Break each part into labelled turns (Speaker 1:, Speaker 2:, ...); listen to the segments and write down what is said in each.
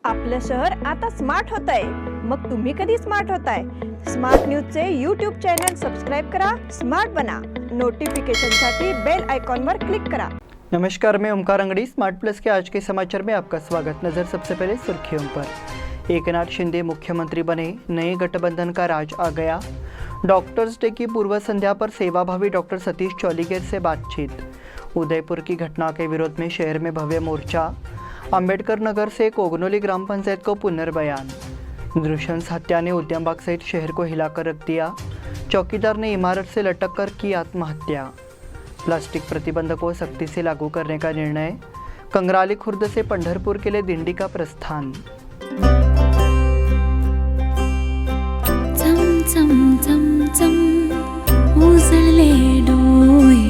Speaker 1: आपलं शहर आता स्मार्ट होतंय. मग तुम्ही कधी स्मार्ट होताय? स्मार्ट न्यूजचे यूट्यूब चॅनल सबस्क्राइब करा, स्मार्ट बना. नोटिफिकेशनसाठी बेल आयकॉनवर क्लिक करा.
Speaker 2: नमस्कार, मैं ओमकार अंगड़ी। स्मार्ट प्लस के आज के समाचार में आपका स्वागत। नजर सबसे पहले सुर्खियों पर। एकनाथ शिंदे मुख्यमंत्री बने, नए गठबंधन का राज आ गया। डॉक्टर्स डे की पूर्व संध्या पर सेवाभावी डॉक्टर सतीश चौलीगेर से बातचीत। उदयपुर की घटना के विरोध में शहर में भव्य मोर्चा। अंबेडकर नगर से कोगनोली ग्राम पंचायत को पुनर्बयान। नृशंस हत्या ने उद्यमबाग सहित शहर को हिलाकर रख दिया। चौकीदार ने इमारत से लटक कर की आत्महत्या। प्लास्टिक प्रतिबंध को सख्ती से लागू करने का निर्णय। कंगराली खुर्द से पंढरपुर के लिए दिंडी का प्रस्थान।
Speaker 3: चम चम चम चम उजळले डोळे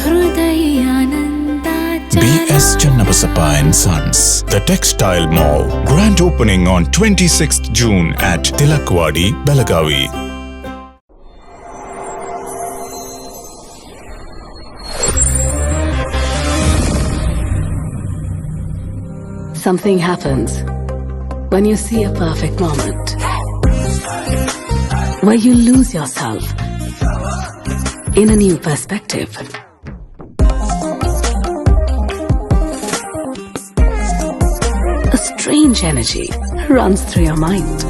Speaker 3: हृदय आनंदाच्या
Speaker 4: B.S. Channabasappa and Sons, The Textile Mall. Grand opening on 26th June at Tilakwadi, Belagavi.
Speaker 5: Something happens when you see a perfect moment, where you lose yourself in a new perspective. A strange energy runs through your mind.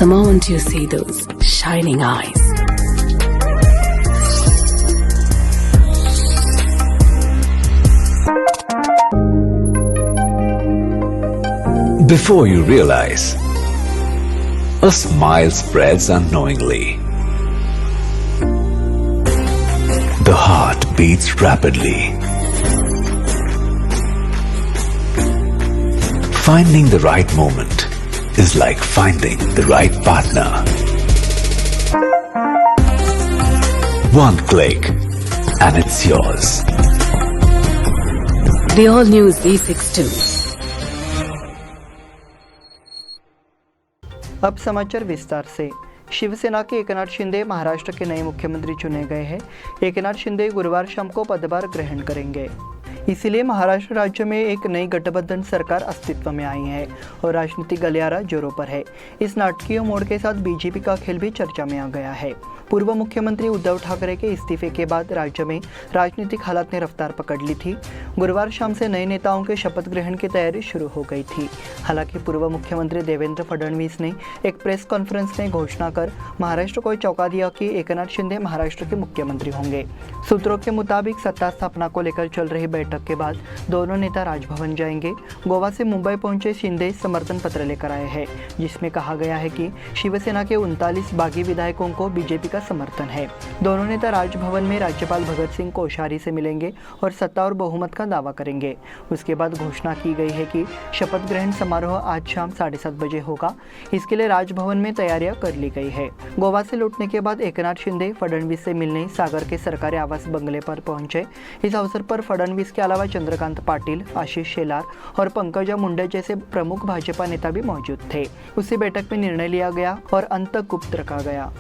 Speaker 5: The moment you see those shining eyes,
Speaker 6: before you realize, a smile spreads unknowingly. The heart beats rapidly. Finding the right moment is like finding the right partner. One click and it's yours.
Speaker 5: the all new Z62.
Speaker 2: अब समाचार विस्तार से। शिवसेना के एकनाथ शिंदे महाराष्ट्र के नए मुख्यमंत्री चुने गए हैं। एकनाथ शिंदे गुरुवार शाम को पदभार ग्रहण करेंगे। इसलिए महाराष्ट्र राज्य में एक नई गठबंधन सरकार अस्तित्व में आई है और राजनीतिक गलियारा जोरों पर है। इस नाटकीय मोड़ के साथ बीजेपी का खेल भी चर्चा में आ गया है। पूर्व मुख्यमंत्री उद्धव ठाकरे के इस्तीफे के बाद राज्य में राजनीतिक हालात ने रफ्तार पकड़ ली थी। गुरुवार शाम से नए नेताओं के शपथ ग्रहण की तैयारी शुरू हो गई थी। हालांकि पूर्व मुख्यमंत्री देवेंद्र फडणवीस ने एक प्रेस कॉन्फ्रेंस में घोषणा कर महाराष्ट्र को चौंका दिया कि एकनाथ शिंदे महाराष्ट्र के मुख्यमंत्री होंगे। सूत्रों के मुताबिक सत्ता स्थापना को लेकर चल रही बैठक के बाद दोनों नेता राजभवन जाएंगे। गोवा से मुंबई पहुंचे शिंदे समर्थन पत्र लेकर आए हैं, जिसमें कहा गया है कि शिवसेना के 39 बागी विधायकों को बीजेपी का समर्थन है। दोनों नेता राजभवन में राज्यपाल भगत सिंह कोश्यारी से मिलेंगे और सत्ता और बहुमत का दावा करेंगे। उसके बाद घोषणा की गई है कि शपथ ग्रहण समारोह आज शाम 7:30 बजे होगा। इसके लिए राजभवन में तैयारियां कर ली गई है। गोवा से लौटने के बाद एकनाथ शिंदे फडणवीस से मिलने सागर के सरकारी आवास बंगले पर पहुंचे। इस अवसर पर फडणवीस के अलावा चंद्रकांत पाटिल, आशीष शेलार और पंकजा मुंडे जैसे प्रमुख भाजपा नेता भी मौजूद थे। उसी बैठक में निर्णय लिया गया और अंत गुप्त रखा गया।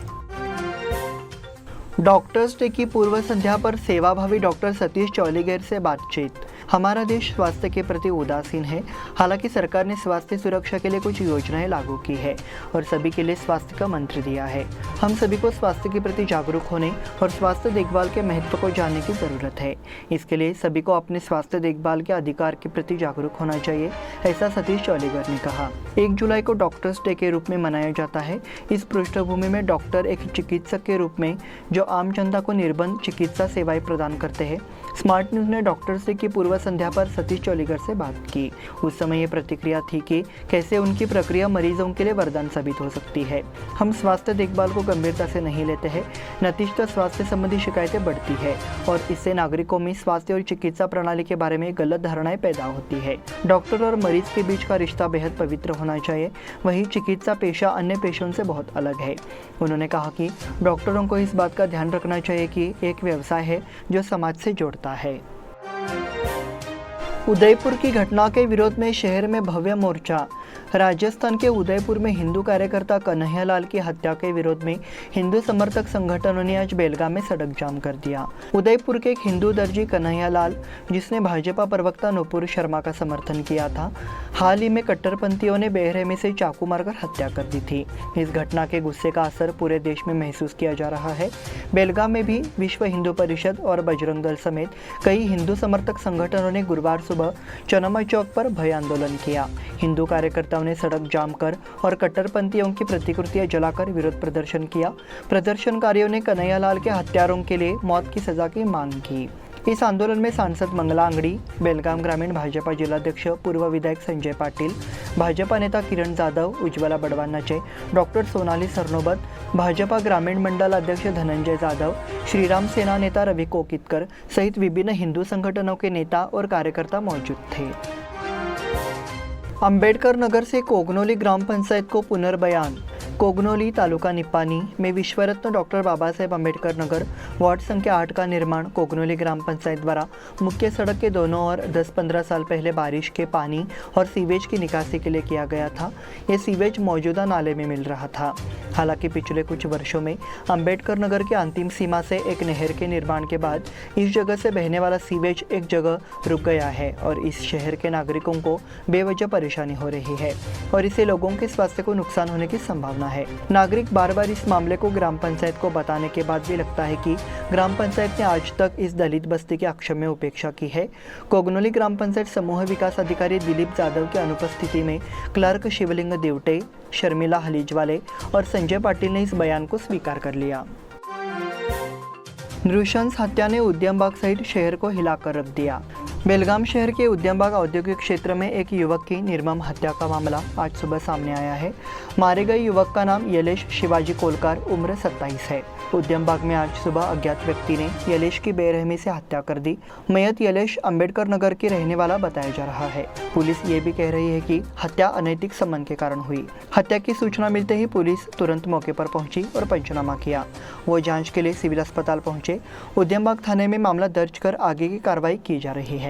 Speaker 2: डॉक्टर्स डे की पूर्व संध्या पर सेवाभावी डॉक्टर सतीश चौलीगेर से बातचीत। हमारा देश स्वास्थ्य के प्रति उदासीन है। हालांकि सरकार ने स्वास्थ्य सुरक्षा के लिए कुछ योजनाएं लागू की है और सभी के लिए स्वास्थ्य का मंत्र दिया है। हम सभी को स्वास्थ्य के प्रति जागरूक होने और स्वास्थ्य देखभाल के महत्व को जानने की ज़रूरत है। इसके लिए सभी को अपने स्वास्थ्य देखभाल के अधिकार के प्रति जागरूक होना चाहिए, ऐसा सतीश चौलीगेर ने कहा। 1 जुलाई को डॉक्टर्स डे के रूप में मनाया जाता है। इस पृष्ठभूमि में डॉक्टर एक चिकित्सक के रूप में जो आम जनता को निर्बंध चिकित्सा सेवाएं प्रदान करते हैं। स्मार्ट न्यूज़ ने डॉक्टर्स डे की पूर्व संध्या पर सतीश चौलीगेर से बात की। उस समय ये प्रतिक्रिया थी कि कैसे उनकी प्रक्रिया मरीजों के लिए वरदान साबित हो सकती है। हम स्वास्थ्य देखभाल को गंभीरता से नहीं लेते हैं, नतीजतः स्वास्थ्य संबंधी शिकायतें बढ़ती है और इससे नागरिकों में स्वास्थ्य और चिकित्सा प्रणाली के बारे में गलत धारणाएं पैदा होती है। डॉक्टर और मरीज के बीच का रिश्ता बेहद पवित्र होना चाहिए। वहीं चिकित्सा पेशा अन्य पेशों से बहुत अलग है। उन्होंने कहा कि डॉक्टरों को इस बात का ध्यान रखना चाहिए कि एक व्यवसाय है जो समाज से जोड़ता है। उदयपुर की घटना के विरोध में शहर में भव्य मोर्चा। राजस्थान के उदयपुर में हिंदू कार्यकर्ता कन्हैयालाल की हत्या के विरोध में हिंदू समर्थक संगठनों ने आज बेलगाम में सड़क जाम कर दिया। उदयपुर के एक हिंदू दर्जी कन्हैयालाल, जिसने भाजपा प्रवक्ता नुपुर शर्मा का समर्थन किया था, हाल ही में कट्टरपंथियों ने बेरहमी से चाकू मारकर हत्या कर दी थी। इस घटना के गुस्से का असर पूरे देश में महसूस किया जा रहा है। बेलगाम में भी विश्व हिंदू परिषद और बजरंग दल समेत कई हिंदू समर्थक संगठनों ने गुरुवार सुबह चनमा चौक पर भव्य आंदोलन किया। हिंदू कार्यकर्ताओं ने सड़क जाम कर और कट्टरपंथियों की प्रतिकृतियां जलाकर विरोध प्रदर्शन किया। प्रदर्शनकारियों ने कन्हैयालाल के हत्यारों के लिए मौत की सजा की मांग की। इस आंदोलन में सांसद मंगला अंगड़ी, बेलगाम ग्रामीण भाजपा जिलाध्यक्ष पूर्व विधायक संजय पाटिल, भाजपा नेता किरण जाधव, उज्ज्वला बड़वान्नाचे, डॉक्टर सोनाली सरनोबत, भाजपा ग्रामीण मंडल अध्यक्ष धनंजय जाधव, श्रीराम सेना नेता रवि कोकितकर सहित विभिन्न हिंदू संगठनों के नेता और कार्यकर्ता मौजूद थे। अंबेडकर नगर से कोगनोली ग्राम पंचायत को पुनर्बयान। कोगनोली तालुका निपानी में विश्वरत्न डॉक्टर बाबा साहेब अम्बेडकर नगर वार्ड संख्या 8 का निर्माण कोगनोली ग्राम पंचायत द्वारा मुख्य सड़क के दोनों ओर 10-15 साल पहले बारिश के पानी और सीवेज की निकासी के लिए किया गया था। ये सीवेज मौजूदा नाले में मिल रहा था। हालांकि पिछले कुछ वर्षों में अम्बेडकर नगर की अंतिम सीमा से एक नहर के निर्माण के बाद इस जगह से बहने वाला सीवेज एक जगह रुक गया है और इस शहर के नागरिकों को बेवजह परेशानी हो रही है और इससे लोगों के स्वास्थ्य को नुकसान होने की संभावना है। नागरिक बार बार इस मामले को ग्राम पंचायत को बताने के बाद भी लगता है कि ग्राम पंचायत ने आज तक इस दलित बस्ती की अक्षम्य उपेक्षा की है। कोगनोली ग्राम पंचायत समूह विकास अधिकारी दिलीप जाधव की अनुपस्थिति में क्लर्क शिवलिंग देवटे, शर्मिला हलीजवाले और संजय पाटिल ने इस बयान को स्वीकार कर लिया। नृशंस हत्या ने उद्यमबाग सहित शहर को हिलाकर रख दिया। बेलगाम शहर के उद्यमबाग औद्योगिक क्षेत्र में एक युवक की निर्मम हत्या का मामला आज सुबह सामने आया है। मारे गए युवक का नाम यलेश शिवाजी कोलकार, उम्र 27 है। उद्यमबाग में आज सुबह अज्ञात व्यक्ति ने यलेश की बेरहमी से हत्या कर दी। मयत यलेश अम्बेडकर नगर के रहने वाला बताया जा रहा है। पुलिस ये भी कह रही है कि हत्या अनैतिक संबंध के कारण हुई। हत्या की सूचना मिलते ही पुलिस तुरंत मौके पर पहुंची और पंचनामा किया। वो जांच के लिए सिविल अस्पताल पहुंचे। उद्यमबाग थाने में मामला दर्ज कर आगे की कार्रवाई की जा रही है।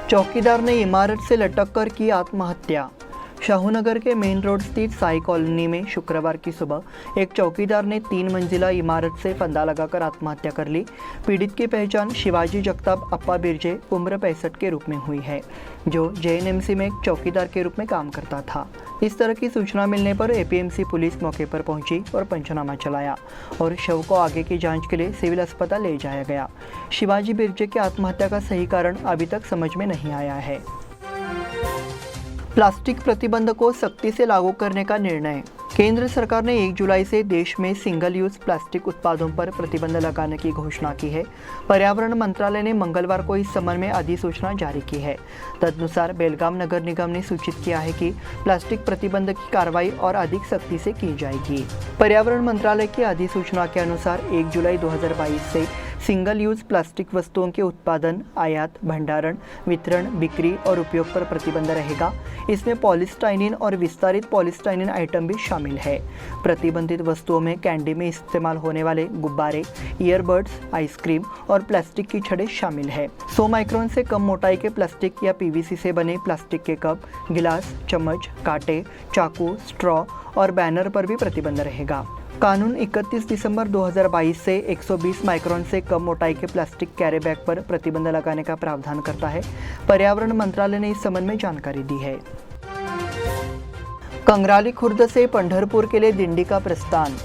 Speaker 2: चौकीदार ने इमारत से लटक कर की आत्महत्या। शाहूनगर के मेन रोड स्थित साई कॉलोनी में शुक्रवार की सुबह एक चौकीदार ने 3 मंजिला इमारत से फंदा लगाकर आत्महत्या कर ली। पीड़ित की पहचान शिवाजी जगताप अप्पा बिरजे, उम्र 65 के रूप में हुई है, जो JNMC में एक चौकीदार के रूप में काम करता था। इस तरह की सूचना मिलने पर APMC पुलिस मौके पर पहुंची और पंचनामा चलाया और शव को आगे की जांच के लिए सिविल अस्पताल ले जाया गया। शिवाजी बिरजे की आत्महत्या का सही कारण अभी तक समझ में नहीं आया है। प्लास्टिक प्रतिबंध को सख्ती से लागू करने का निर्णय। केंद्र सरकार ने 1 जुलाई से देश में सिंगल यूज प्लास्टिक उत्पादों पर प्रतिबंध लगाने की घोषणा की है। पर्यावरण मंत्रालय ने मंगलवार को इस संबंध में अधिसूचना जारी की है। तदनुसार बेलगाम नगर निगम ने सूचित किया है कि प्लास्टिक प्रतिबंध की कार्रवाई और अधिक सख्ती से की जाएगी। पर्यावरण मंत्रालय की अधिसूचना के अनुसार 1 जुलाई 2022 से सिंगल यूज प्लास्टिक वस्तुओं के उत्पादन, आयात, भंडारण, वितरण, बिक्री और उपयोग पर प्रतिबंध रहेगा। इसमें पॉलीस्टाइनिन और विस्तारित पॉलीस्टाइनिन आइटम भी शामिल है। प्रतिबंधित वस्तुओं में कैंडी में इस्तेमाल होने वाले गुब्बारे, ईयरबड्स, आइसक्रीम और प्लास्टिक की छड़ें शामिल है। 100 माइक्रोन से कम मोटाई के प्लास्टिक या PVC से बने प्लास्टिक के कप, गिलास, चम्मच, कांटे, चाकू, स्ट्रॉ और बैनर पर भी प्रतिबंध रहेगा। कानून 31 दिसंबर 2022 से 120 माइक्रोन से कम मोटाई के प्लास्टिक कैरी बैग पर प्रतिबंध लगाने का प्रावधान करता है। पर्यावरण मंत्रालय ने इस संबंध में जानकारी दी है। कंगराली खुर्द से पंढरपुर के लिए दिंडी का प्रस्थान।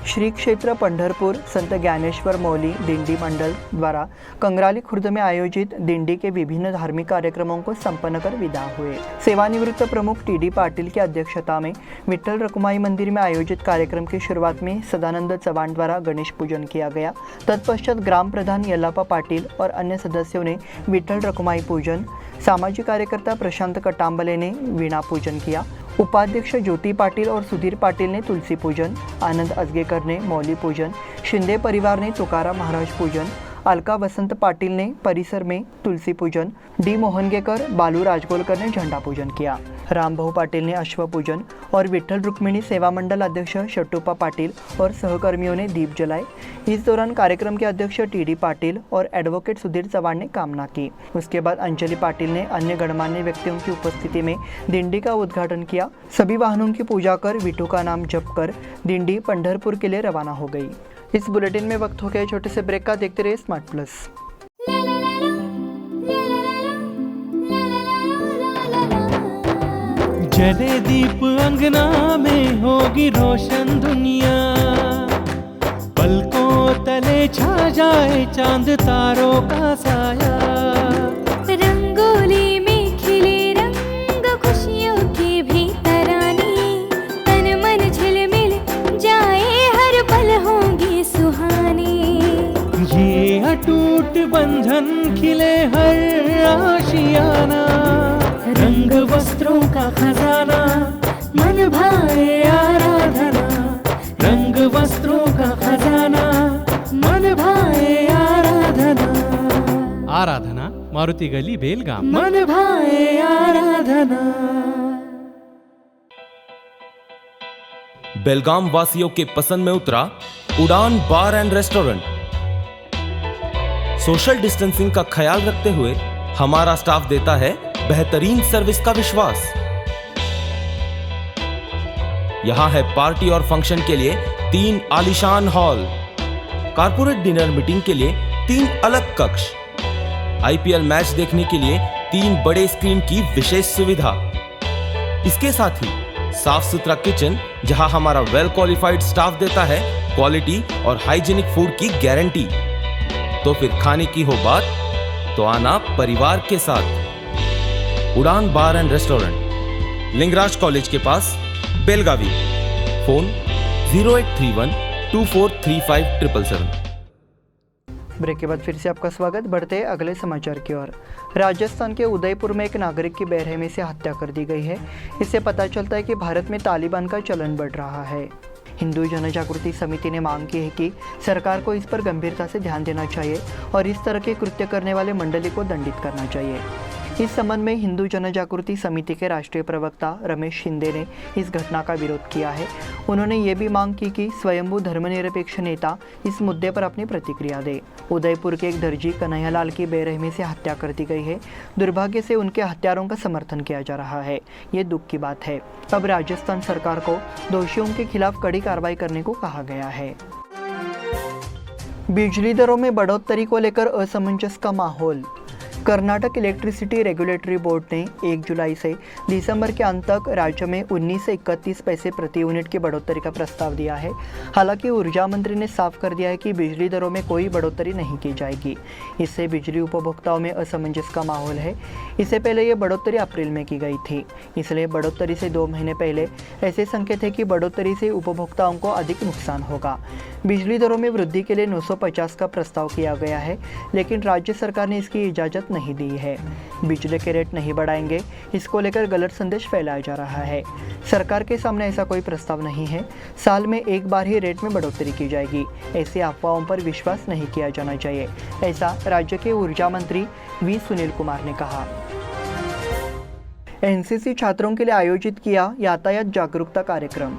Speaker 2: श्री क्षेत्र पंढरपुर संत ज्ञानेश्वर मौली दिंडी मंडल द्वारा कंगराली खुर्द में आयोजित दिंडी के विभिन्न धार्मिक कार्यक्रमों को संपन्न कर विदा हुए। सेवानिवृत्त प्रमुख TD पाटिल की अध्यक्षता में विठ्ठल रखुमाई मंदिर में आयोजित कार्यक्रम की शुरुआत में सदानंद चव्हाण द्वारा गणेश पूजन किया गया। तत्पश्चात ग्राम प्रधान यल्लापा पाटिल और अन्य सदस्यों ने विठ्ठल रखुमाई पूजन, सामाजिक कार्यकर्ता प्रशांत कटांबले ने वीणा पूजन किया। उपाध्यक्ष ज्योति पाटिल और सुधीर पाटिल ने तुलसी पूजन, आनंद अजगेकर ने मौली पूजन, शिंदे परिवार ने तुकाराम महाराज पूजन, अलका वसंत पाटिल ने परिसर में तुलसी पूजन, D मोहनगेकर, बालू राजगोलकर ने झंडा पूजन किया। रामभाऊ पाटिल ने अश्वपूजन और विठ्ठल रुक्मिणी सेवा मंडल अध्यक्ष शट्टूप्पा पाटिल और सहकर्मियों ने दीप जलाए। इस दौरान कार्यक्रम के अध्यक्ष टी.डी. पाटिल और एडवोकेट सुधीर चव्हाण ने कामना की। उसके बाद अंजलि पाटिल ने अन्य गणमान्य व्यक्तियों की उपस्थिति में दिंडी का उद्घाटन किया। सभी वाहनों की पूजा कर विठू का नाम जप कर दिंडी पंढरपुर के लिए रवाना हो गई। इस बुलेटिन में वक्त हो गया छोटे से ब्रेक का। देखते रहिए स्मार्ट प्लस।
Speaker 7: जले दीप अंगना में होगी रोशन दुनिया, पलकों तले छा जाए चांद तारों का साया।
Speaker 3: रंगोली में खिले रंग खुशियों की भी तरानी, तन मन झिलमिल जाए हर पल होंगी सुहानी।
Speaker 7: ये अटूट बंधन खिले हर आशियाना, रंग वस्त्रों का खजाना मन भाए आराधना। रंग वस्त्रों का खजाना मन भाए आराधना। आराधना मारुति गली बेलगाम। मन भाए आराधना।
Speaker 8: बेलगाम वासियों के पसंद में उतरा उड़ान बार एंड रेस्टोरेंट। सोशल डिस्टेंसिंग का ख्याल रखते हुए हमारा स्टाफ देता है बेहतरीन सर्विस का विश्वास। यहां है पार्टी और फंक्शन के लिए 3 आलीशान हॉल, कारपोरेट डिनर मीटिंग के लिए 3 अलग कक्ष, आईपीएल मैच देखने के लिए 3 बड़े स्क्रीन की विशेष सुविधा। इसके साथ ही साफ सुथरा किचन जहां हमारा वेल क्वालिफाइड स्टाफ देता है क्वालिटी और हाइजीनिक फूड की गारंटी। तो फिर खाने की हो बात तो आना परिवार के साथ। उड़ान बार एंड रेस्टोरेंट, लिंगराज कॉलेज के पास, बेलगावी। फोन 0831 2435
Speaker 2: ब्रेक के बाद फिर से आपका स्वागत। बढ़ते हैं अगले समाचार की ओर। राजस्थान के उदयपुर में एक नागरिक की बेरहमी से हत्या कर दी गई है। इससे पता चलता है कि भारत में तालिबान का चलन बढ़ रहा है। हिंदू जनजागृति समिति ने मांग की है कि सरकार को इस पर गंभीरता से ध्यान देना चाहिए और इस तरह के कृत्य करने वाले मंडली को दंडित करना चाहिए। इस संबंध में हिंदू जनजागृति समिति के राष्ट्रीय प्रवक्ता रमेश शिंदे ने इस घटना का विरोध किया है। उन्होंने ये भी मांग की कि स्वयंभू धर्मनिरपेक्ष नेता इस मुद्दे पर अपनी प्रतिक्रिया दे। उदयपुर के एक दर्जी कन्हैयालाल की बेरहमी से हत्या कर दी गई है। दुर्भाग्य से उनके हत्यारों का समर्थन किया जा रहा है। ये दुख की बात है। अब राजस्थान सरकार को दोषियों के खिलाफ कड़ी कार्रवाई करने को कहा गया है। बिजली दरों में बढ़ोतरी को लेकर असमंजस का माहौल। कर्नाटक इलेक्ट्रिसिटी रेगुलेटरी बोर्ड ने 1 जुलाई से दिसंबर के अंत तक राज्य में 19 से 31 पैसे प्रति यूनिट की बढ़ोतरी का प्रस्ताव दिया है। हालांकि ऊर्जा मंत्री ने साफ कर दिया है कि बिजली दरों में कोई बढ़ोतरी नहीं की जाएगी। इससे बिजली उपभोक्ताओं में असमंजस का माहौल है। इससे पहले ये बढ़ोतरी अप्रैल में की गई थी, इसलिए बढ़ोतरी से 2 महीने पहले ऐसे संकेत है कि बढ़ोतरी से उपभोक्ताओं को अधिक नुकसान होगा। बिजली दरों में वृद्धि के लिए 950 का प्रस्ताव किया गया है, लेकिन राज्य सरकार ने इसकी इजाज़त नहीं दी है। बिजली के रेट नहीं बढ़ाएंगे, इसको लेकर गलत संदेश फैलाया जा रहा है। सरकार के सामने ऐसा कोई प्रस्ताव नहीं है। साल में एक बार ही रेट में बढ़ोतरी की जाएगी। ऐसी अफवाहों पर विश्वास नहीं किया जाना चाहिए, ऐसा राज्य के ऊर्जा मंत्री वी सुनील कुमार ने कहा। एनसीसी छात्रों के लिए आयोजित किया यातायात जागरूकता कार्यक्रम।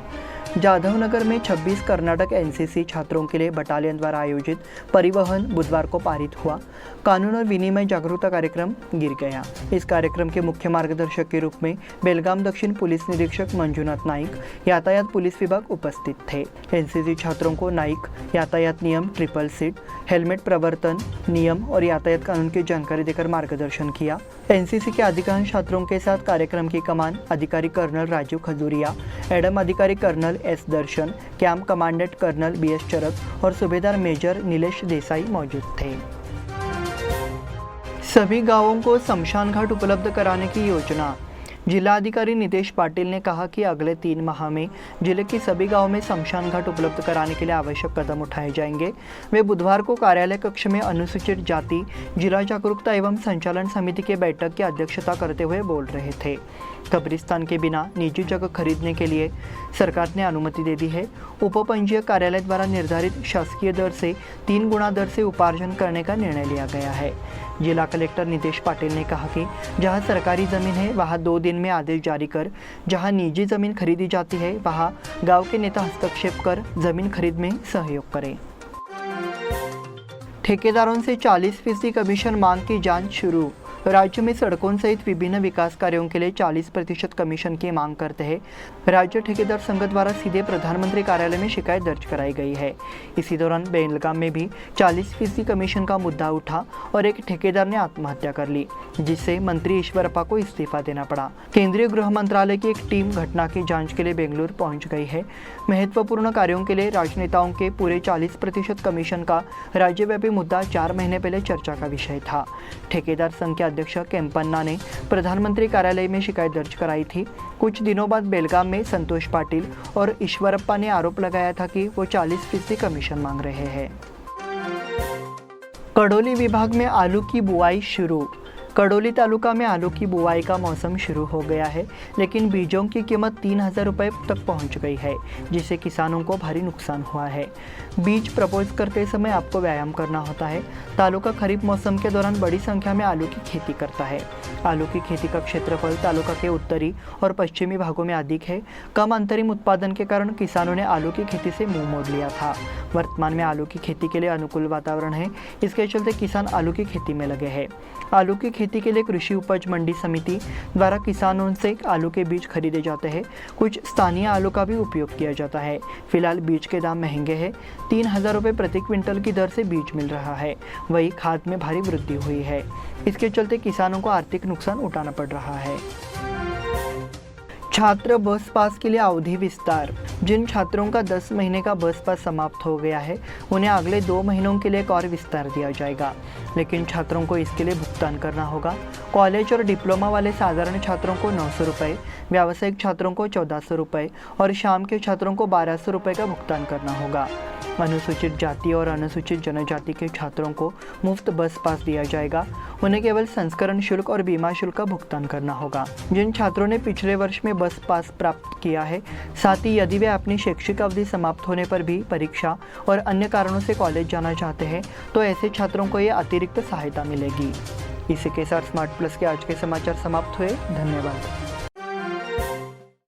Speaker 2: जाधवनगर में 26 कर्नाटक एनसीसी छात्रों के लिए बटालियन द्वारा आयोजित परिवहन बुधवार को पारित हुआ। कानून और विनिमय जागरूकता कार्यक्रम गिर गया। इस कार्यक्रम के मुख्य मार्गदर्शक के रूप में बेलगाम दक्षिण पुलिस निरीक्षक मंजुनाथ नाइक, यातायात पुलिस विभाग उपस्थित थे। एनसीसी छात्रों को नाइक यातायात नियम, ट्रिपल सीट, हेलमेट प्रवर्तन नियम और यातायात कानून की जानकारी देकर मार्गदर्शन किया। एनसीसी के अधिकांश छात्रों के साथ कार्यक्रम की कमान अधिकारी कर्नल राजीव खजूरिया, एडम अधिकारी कर्नल एस दर्शन, कैंप कमांडेंट कर्नल बीएस चरक और सूबेदार मेजर नीलेश देसाई मौजूद थे। सभी गांवों को शमशान घाट उपलब्ध कराने की योजना। जिलाधिकारी नितेश पाटिल ने कहा कि अगले 3 माह में जिले के सभी गांवों में शमशान घाट उपलब्ध कराने के लिए आवश्यक कदम उठाए जाएंगे। वे बुधवार को कार्यालय कक्ष में अनुसूचित जाति जिला जागरूकता एवं संचालन समिति की बैठक की अध्यक्षता करते हुए बोल रहे थे। कब्रिस्तान के बिना निजी जगह खरीदने के लिए सरकार ने अनुमति दे दी है। उपपंजीयक कार्यालय द्वारा निर्धारित शासकीय दर से 3 गुना दर से उपार्जन करने का निर्णय लिया गया है। जिला कलेक्टर नितेश पाटिल ने कहा कि जहां सरकारी ज़मीन है वहां 2 दिन में आदेश जारी कर, जहां निजी ज़मीन खरीदी जाती है वहां गांव के नेता हस्तक्षेप कर ज़मीन खरीद में सहयोग करें। ठेकेदारों से 40% कमीशन मांग की जांच शुरू। राज्य में सड़कों सहित विभिन्न विकास कार्यों के लिए 40% कमीशन की मांग करते हैं राज्य ठेकेदार संघ द्वारा सीधे प्रधानमंत्री कार्यालय में शिकायत दर्ज कराई गई है। इसी दौरान बेलगाम में भी 40% कमीशन का मुद्दा उठा और एक ठेकेदार ने आत्महत्या कर ली, जिससे मंत्री ईश्वरप्पा को इस्तीफा देना पड़ा। केंद्रीय गृह मंत्रालय की एक टीम घटना की जाँच के लिए बेंगलुरु पहुँच गई है। महत्वपूर्ण कार्यों के लिए राजनेताओं के पूरे 40% कमीशन का राज्यव्यापी मुद्दा 4 महीने पहले चर्चा का विषय था। ठेकेदार संघ के अध्यक्ष केम्पन्ना ने प्रधानमंत्री कार्यालय में शिकायत दर्ज कराई थी। कुछ दिनों बाद बेलगाम में संतोष पाटिल और ईश्वरप्पा ने आरोप लगाया था कि वो 40% कमीशन मांग रहे हैं। कड़ोली विभाग में आलू की बुआई शुरू। कड़ोली तालुका में आलू की बुआई का मौसम शुरू हो गया है, लेकिन बीजों की कीमत 3000 रुपये तक पहुंच गई है, जिससे किसानों को भारी नुकसान हुआ है। बीज प्रपोज करते समय आपको व्यायाम करना होता है। तालुका खरीफ मौसम के दौरान बड़ी संख्या में आलू की खेती करता है। आलू की खेती का क्षेत्रफल तालुका के उत्तरी और पश्चिमी भागों में अधिक है। कम अंतरिम उत्पादन के कारण किसानों ने आलू की खेती से मुंह मोड़ लिया था। वर्तमान में आलू की खेती के लिए अनुकूल वातावरण है, इसके चलते किसान आलू की खेती में लगे हैं। आलू की खेती के लिए कृषि उपज मंडी समिति द्वारा किसानों से आलू के बीज खरीदे जाते हैं। कुछ स्थानीय आलू का भी उपयोग किया जाता है। फिलहाल बीज के दाम महंगे हैं। 3000 रुपये प्रति क्विंटल की दर से बीज मिल रहा है। वहीं खाद में भारी वृद्धि हुई है। इसके चलते किसानों को आर्थिक नुकसान उठाना पड़ रहा है। छात्र बस पास के लिए अवधि विस्तार। जिन छात्रों का 10 महीने का बस पास समाप्त हो गया है, उन्हें अगले 2 महीनों के लिए एक और विस्तार दिया जाएगा, लेकिन छात्रों को इसके लिए भुगतान करना होगा। कॉलेज और डिप्लोमा वाले साधारण छात्रों को 900 रुपये, व्यावसायिक छात्रों को 1400 रुपये और शाम के छात्रों को 1200 रुपये का भुगतान करना होगा। अनुसूचित जाति और अनुसूचित जनजाति के छात्रों को मुफ्त बस पास दिया जाएगा। उन्हें केवल संस्करण शुल्क और बीमा शुल्क का भुगतान करना होगा। जिन छात्रों ने पिछले वर्ष में बस पास प्राप्त किया है, साथ ही यदि वे अपनी शैक्षिक अवधि समाप्त होने पर भी परीक्षा और अन्य कारणों से कॉलेज जाना चाहते हैं, तो ऐसे छात्रों को ये अतिरिक्त सहायता मिलेगी। इसी के साथ स्मार्ट प्लस के आज के समाचार समाप्त हुए। धन्यवाद।